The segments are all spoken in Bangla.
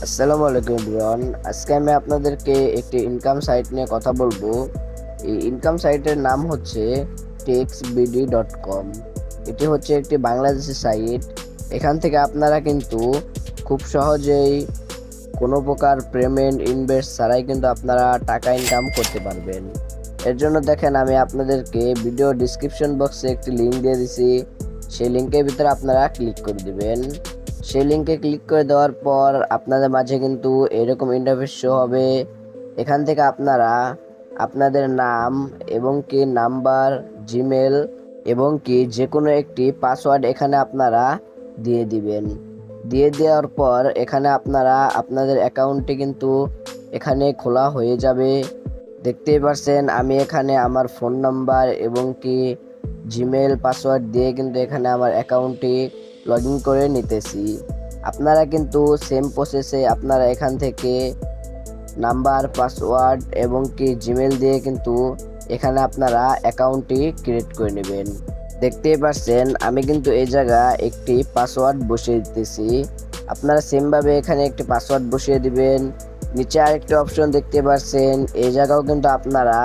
আসসালামু আলাইকুম এভরিওয়ান। আজকে আমি আপনাদেরকে একটি ইনকাম সাইট নিয়ে কথা বলবো। এই ইনকাম সাইটের নাম হচ্ছে taxbd.com। এটি হচ্ছে একটি বাংলাদেশি সাইট। এখান থেকে আপনারা কিন্তু খুব সহজেই কোনো প্রকার পেমেন্ট ইনভেস্ট ছাড়াই কিন্তু আপনারা টাকা ইনকাম করতে পারবেন। এর জন্য দেখেন, আমি আপনাদেরকে ভিডিও ডিসক্রিপশন বক্সে একটি লিঙ্ক দিয়ে দিছি। সেই লিঙ্কের ভিতরে আপনারা ক্লিক করে দিবেন। সেই লিঙ্কে ক্লিক করে দেওয়ার পর আপনাদের মাঝে কিন্তু এরকম ইন্টারফেস শো হবে। এখান থেকে আপনারা আপনাদের নাম এবং কি নাম্বার, জিমেল এবং কি যে কোনো একটি পাসওয়ার্ড এখানে আপনারা দিয়ে দিবেন। দিয়ে দেওয়ার পর এখানে আপনারা আপনাদের অ্যাকাউন্টটি কিন্তু এখানে খোলা হয়ে যাবে। দেখতেই পারছেন আমি এখানে আমার ফোন নাম্বার এবং কি জিমেল পাসওয়ার্ড দিয়ে কিন্তু এখানে আমার অ্যাকাউন্টটি লগ ইন করে নিতেছি। আপনারা কিন্তু সেম প্রসেসে আপনারা এখান থেকে নাম্বার, পাসওয়ার্ড এবং কি জিমেল দিয়ে কিন্তু এখানে আপনারা অ্যাকাউন্টটি ক্রিয়েট করে নেবেন। দেখতেই পাচ্ছেন আমি কিন্তু এই জায়গা একটি পাসওয়ার্ড বসিয়ে দিতেছি। আপনারা সেমভাবে এখানে একটি পাসওয়ার্ড বসিয়ে দিবেন। নিচে আরেকটি অপশন দেখতে পাচ্ছেন, এই জায়গাও কিন্তু আপনারা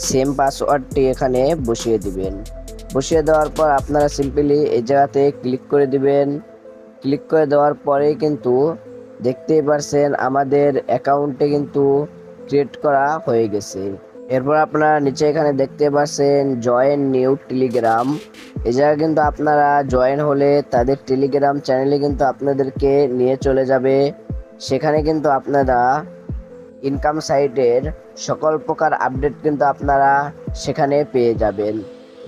সেম পাসওয়ার্ডটি এখানে বসিয়ে দিবেন। বসিয়ে দেওয়ার পর আপনারা সিম্পলি এই জায়গাতে ক্লিক করে দিবেন। ক্লিক করে দেওয়ার পরেই কিন্তু দেখতেই পারছেন আমাদের অ্যাকাউন্টে কিন্তু ক্রিয়েট করা হয়ে গেছে। এরপর আপনারা নিচে এখানে দেখতে পাচ্ছেন জয়েন নিউ টেলিগ্রাম। এই জায়গায় কিন্তু আপনারা জয়েন হলে তাদের টেলিগ্রাম চ্যানেলে কিন্তু আপনাদেরকে নিয়ে চলে যাবে। সেখানে কিন্তু আপনারা ইনকাম সাইটের সকল প্রকার আপডেট কিন্তু আপনারা সেখানে পেয়ে যাবেন।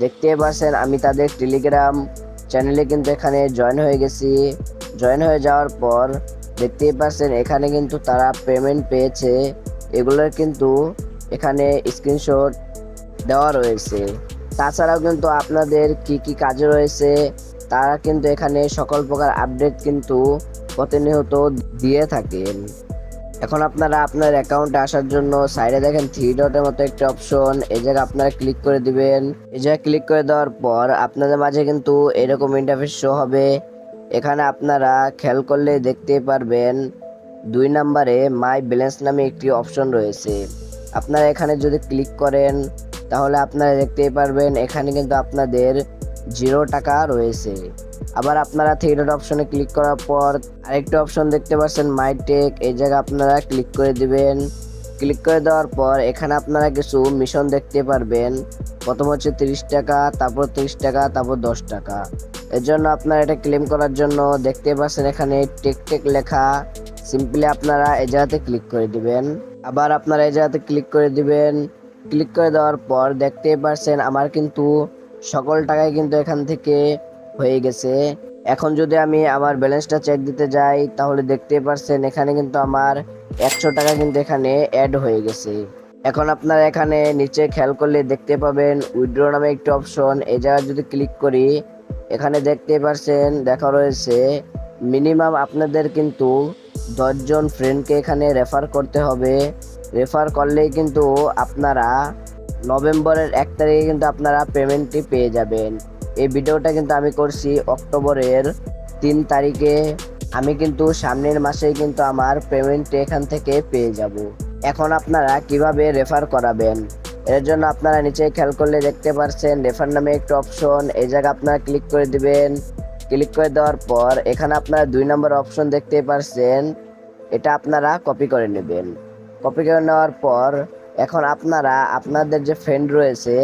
দেখতে পাচ্ছেন আমি তাদের টেলিগ্রাম চ্যানেলে কিন্তু এখানে জয়েন হয়ে গেছি। জয়েন হয়ে যাওয়ার পর দেখতেই পাচ্ছেন এখানে কিন্তু তারা পেমেন্ট পেয়েছে। এগুলোর কিন্তু এখানে স্ক্রিনশট দেওয়া রয়েছে। তাছাড়াও কিন্তু আপনাদের কি কি কাজে রয়েছে তারা কিন্তু এখানে সকল প্রকার আপডেট কিন্তু প্রতিনিয়ত দিয়ে থাকেন। এখন আপনারা আপনার অ্যাকাউন্টে আসার জন্য সাইডে দেখেন থ্রি ডটের মতো একটা অপশন, এই জায়গায় আপনারা ক্লিক করে দিবেন। এই জায়গায় ক্লিক করে দেওয়ার পর আপনাদের মাঝে কিন্তু এরকম ইন্টারফেস শো হবে। এখানে আপনারা খেয়াল করলে দেখতে পারবেন 2 নম্বরে মাই ব্যালেন্স নামে একটি অপশন রয়েছে। আপনারা এখানে যদি ক্লিক করেন তাহলে আপনারা দেখতেই পারবেন এখানে কিন্তু আপনাদের 0 টাকা রয়েছে। আবার আপনারা থ্রি ডট অপশনে ক্লিক করার পর আরেকটা অপশন দেখতে পাচ্ছেন মাই টেক, এই জায়গায় আপনারা ক্লিক করে দিবেন। ক্লিক করে দেওয়ার পর এখানে আপনারা কিছু মিশন দেখতে পারবেন। প্রথম হচ্ছে 30 টাকা, তারপর 30 টাকা, তারপর 10 টাকা। এর জন্য আপনারা এটা ক্লেম করার জন্য দেখতে পাচ্ছেন এখানে টেক টেক লেখা। সিম্পলি আপনারা এই জায়গাতে ক্লিক করে দিবেন। আবার আপনারা এই জায়গাতে ক্লিক করে দিবেন। ক্লিক করে দেওয়ার পর দেখতেই পাচ্ছেন আমার কিন্তু সকল টাকাই কিন্তু এখান থেকে হয়ে গেছে। এখন যদি আমি আমার ব্যালেন্সটা চেক দিতে যাই তাহলে দেখতেই পারছেন এখানে কিন্তু আমার 100 টাকা কিন্তু এখানে অ্যাড হয়ে গেছে। এখন আপনারা এখানে নিচে খেয়াল করলে দেখতে পাবেন উইথড্র নামে একটি অপশন, এই জায়গায় যদি ক্লিক করি এখানে দেখতে পারছেন দেখা রয়েছে মিনিমাম আপনাদের কিন্তু 10 জন ফ্রেন্ডকে এখানে রেফার করতে হবে। রেফার করলেই কিন্তু আপনারা নভেম্বরের 1 তারিখে কিন্তু আপনারা পেমেন্টটি পেয়ে যাবেন। এই ভিডিওটা কিন্তু আমি করছি অক্টোবরের 3 তারিখে। আমি কিন্তু সামনের মাসেই কিন্তু আমার পেমেন্টটি এখান থেকে পেয়ে যাব। এখন আপনারা কিভাবে রেফার করাবেন, এর জন্য আপনারা নিচে খেয়াল করলে দেখতে পাচ্ছেন রেফার নামে একটা অপশন, এই জায়গায় আপনারা ক্লিক করে দিবেন। ক্লিক করে দেওয়ার পর এখানে আপনারা 2 নম্বর অপশন দেখতে পাচ্ছেন, এটা আপনারা কপি করে নেবেন। কপি করে নেওয়ার পর এখন আপনারা আপনাদের যে ফ্রেন্ড রয়েছে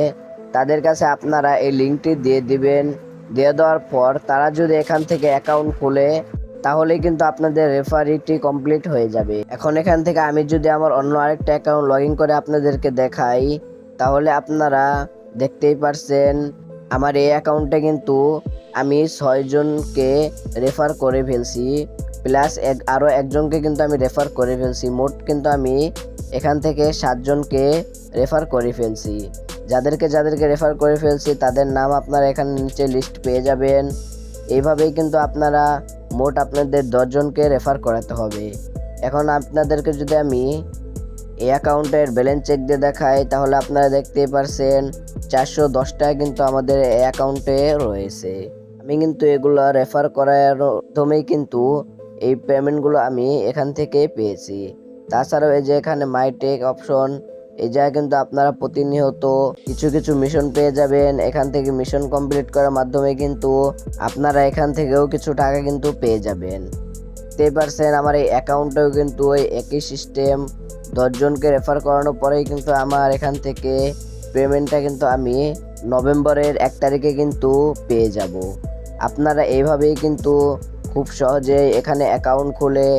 তাদের কাছে আপনারা এই লিঙ্কটি দিয়ে দিবেন। দিয়ে দেওয়ার পর তারা যদি এখান থেকে অ্যাকাউন্ট খোলে তাহলে কিন্তু আপনাদের রেফারিটি কমপ্লিট হয়ে যাবে। এখন এখান থেকে আমি যদি আমার অন্য আরেকটা অ্যাকাউন্ট লগ ইন করে আপনাদেরকে দেখাই তাহলে আপনারা দেখতেই পারছেন আমার এই অ্যাকাউন্টে কিন্তু আমি 6 জনকে রেফার করে ফেলছি, প্লাস আরও একজনকে কিন্তু আমি রেফার করে ফেলছি। মোট কিন্তু আমি এখান থেকে 7 জনকে রেফার করে ফেলছি। যাদেরকে যাদেরকে রেফার করে ফেলছি তাদের নাম আপনারা এখানে নিচে লিস্ট পেয়ে যাবেন। এইভাবেই কিন্তু আপনারা মোট আপনাদের 10 জনকে রেফার করাতে হবে। এখন আপনাদেরকে যদি আমি এই অ্যাকাউন্টের ব্যালেন্স চেক দিয়ে দেখাই তাহলে আপনারা দেখতেই পারছেন 410 টাকা কিন্তু আমাদের এই অ্যাকাউন্টে রয়েছে। আমি কিন্তু এগুলো রেফার করার মাধ্যমেই কিন্তু এই পেমেন্টগুলো আমি এখান থেকে পেয়েছি। তাছাড়াও এই যে এখানে মাই টেক অপশন, এই জায়গায় কিন্তু আপনারা প্রতিনিয়ত কিছু কিছু মিশন পেয়ে যাবেন। এখান থেকে মিশন কমপ্লিট করার মাধ্যমে কিন্তু আপনারা এখান থেকেও কিছু টাকা কিন্তু পেয়ে যাবেন। 10% আমার এই অ্যাকাউন্টেও কিন্তু ওই একই সিস্টেম, 10 জনকে রেফার করানোর পরেই কিন্তু আমার এখান থেকে পেমেন্টটা কিন্তু আমি নভেম্বরের 1 তারিখে কিন্তু পেয়ে যাব। আপনারা এইভাবেই কিন্তু খুব সহজে এখানে অ্যাকাউন্ট খুলে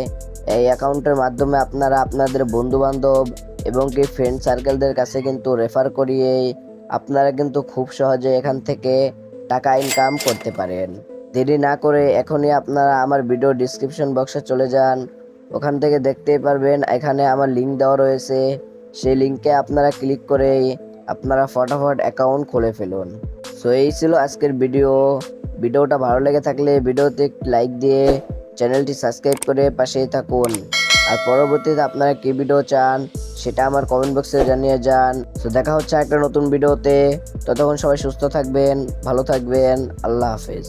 এই অ্যাকাউন্টের মাধ্যমে আপনারা আপনাদের বন্ধুবান্ধব এবং কি ফ্রেন্ড সার্কেলদের কাছে কিন্তু রেফার করিয়ে আপনারা কিন্তু খুব সহজে এখান থেকে টাকা ইনকাম করতে পারেন। দেরি না করে এখনই আপনারা আমার ভিডিও ডিসক্রিপশন বক্সে চলে যান, ওখান থেকে দেখতেই পারবেন এখানে আমার লিঙ্ক দেওয়া রয়েছে। সেই লিঙ্কে আপনারা ক্লিক করেই আপনারা ফটাফট অ্যাকাউন্ট খুলে ফেলুন। সো এই ছিল আজকের ভিডিওটা ভালো লেগে থাকলে ভিডিওতে একটি লাইক দিয়ে চ্যানেলটি সাবস্ক্রাইব করে পাশেই থাকুন। আর পরবর্তীতে আপনারা কি ভিডিও চান সেটা আমার কমেন্ট বক্সে জানিয়ে যান। তো দেখা হচ্ছে একটা নতুন ভিডিওতে, ততক্ষণ সবাই সুস্থ থাকবেন, ভালো থাকবেন, আল্লাহ হাফেজ।